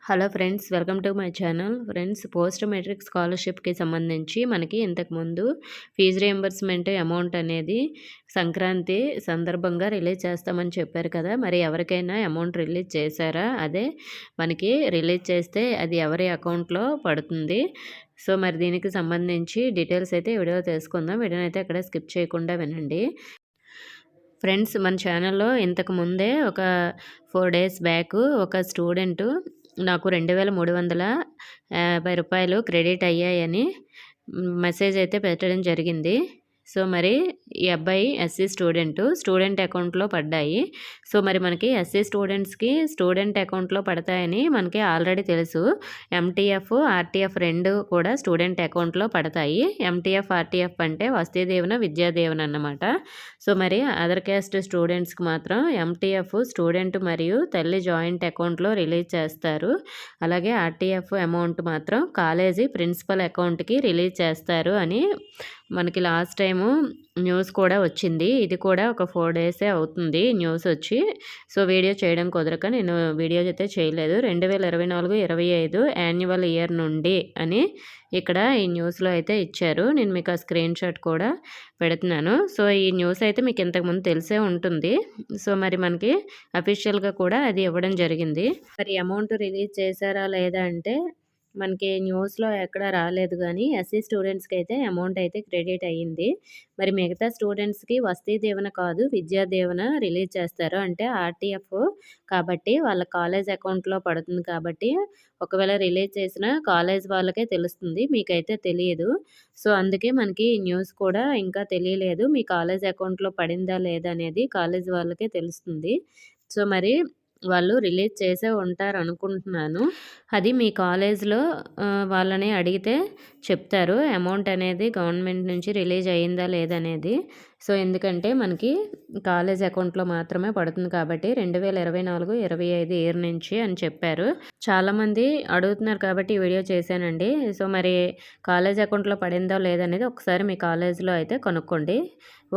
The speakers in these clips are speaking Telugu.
Hello friends, welcome to my channel. Friends, post matric స్కాలర్షిప్కి సంబంధించి మనకి ఇంతకుముందు ఫీజు రియంబర్స్మెంట్ అమౌంట్ అనేది సంక్రాంతి సందర్భంగా రిలీజ్ చేస్తామని చెప్పారు కదా. మరి ఎవరికైనా అమౌంట్ రిలీజ్ చేశారా? అదే మనకి రిలీజ్ చేస్తే అది ఎవరి అకౌంట్లో పడుతుంది? సో మరి దీనికి సంబంధించి డీటెయిల్స్ అయితే వీడియో తెలుసుకుందాం. వీడియోని అయితే ఎక్కడ స్కిప్ చేయకుండా వినండి. ఫ్రెండ్స్, మన ఛానల్లో ఇంతకు ముందే ఒక 4 డేస్ బ్యాక్ ఒక స్టూడెంటు నాకు 2350 రూపాయలు క్రెడిట్ అయ్యాయని మెసేజ్ అయితే పెట్టడం జరిగింది. సో మరి ఈ అబ్బాయి ఎస్సీ స్టూడెంట్ అకౌంట్లో పడ్డాయి. సో మరి మనకి ఎస్సీ స్టూడెంట్స్కి స్టూడెంట్ అకౌంట్లో పడతాయని మనకి ఆల్రెడీ తెలుసు. ఎంటీఎఫ్, ఆర్టీఎఫ్ రెండు కూడా స్టూడెంట్ అకౌంట్లో పడతాయి. ఎంటీఎఫ్, ఆర్టీఎఫ్ అంటే వస్తీ దీవెన, విద్యా దీవెన అన్నమాట. సో మరి అదర్ క్యాస్ట్ స్టూడెంట్స్కి మాత్రం ఎంటీఎఫ్ స్టూడెంట్ మరియు తల్లి జాయింట్ అకౌంట్లో రిలీజ్ చేస్తారు. అలాగే ఆర్టీఎఫ్ అమౌంట్ మాత్రం కాలేజీ ప్రిన్సిపల్ అకౌంట్కి రిలీజ్ చేస్తారు అని మనకి లాస్ట్ టైము న్యూస్ కూడా వచ్చింది. ఇది కూడా ఒక 4 డేసే అవుతుంది న్యూస్ వచ్చి. సో వీడియో చేయడం కుదరక నేను వీడియో అయితే చేయలేదు. 2024-25 యాన్యువల్ ఇయర్ నుండి అని ఇక్కడ ఈ న్యూస్లో అయితే ఇచ్చారు. నేను మీకు ఆ స్క్రీన్ షాట్ కూడా పెడుతున్నాను. సో ఈ న్యూస్ అయితే మీకు ఇంతకుముందు తెలిసే ఉంటుంది. సో మరి మనకి అఫీషియల్గా కూడా అది ఇవ్వడం జరిగింది. మరి అమౌంట్ రిలీజ్ చేశారా లేదా అంటే మనకి న్యూస్లో ఎక్కడ రాలేదు, కానీ ఎస్సీ స్టూడెంట్స్కి అయితే అమౌంట్ అయితే క్రెడిట్ అయ్యింది. మరి మిగతా స్టూడెంట్స్కి వస్తీ దీవెన కాదు, విద్యా దీవెన రిలీజ్ చేస్తారు. అంటే ఆర్టీఎఫ్ కాబట్టి వాళ్ళ కాలేజ్ అకౌంట్లో పడుతుంది. కాబట్టి ఒకవేళ రిలీజ్ చేసిన కాలేజ్ వాళ్ళకే తెలుస్తుంది, మీకైతే తెలియదు. సో అందుకే మనకి న్యూస్ కూడా ఇంకా తెలియలేదు. మీ కాలేజ్ అకౌంట్లో పడిందా లేదా అనేది కాలేజ్ వాళ్ళకే తెలుస్తుంది. సో మరి వాళ్ళు రిలీజ్ చేసే ఉంటారనుకుంటున్నాను. అది మీ కాలేజ్‌లో వాళ్ళని అడిగితే చెప్తారు. అమౌంట్ అనేది గవర్నమెంట్ నుంచి రిలీజ్ అయిందా లేదనేది. సో ఎందుకంటే మనకి కాలేజ్ అకౌంట్లో మాత్రమే పడుతుంది కాబట్టి 2024-25 ఇయర్ నుంచి అని చెప్పారు. చాలామంది అడుగుతున్నారు కాబట్టి ఈ వీడియో చేశానండి. సో మరి కాలేజ్ అకౌంట్లో పడిందా లేదనేది ఒకసారి మీ కాలేజ్‌లో అయితే కనుక్కోండి.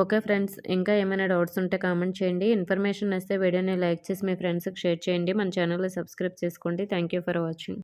ఓకే ఫ్రెండ్స్, ఇంకా ఏమైనా డౌట్స్ ఉంటే కామెంట్ చేయండి. ఇన్ఫర్మేషన్ నచ్చితే వీడియోని లైక్ చేసి మీ ఫ్రెండ్స్‌కి షేర్ చేయండి. మన ఛానల్‌ని సబ్స్క్రైబ్ చేసుకోండి. Thank you for watching.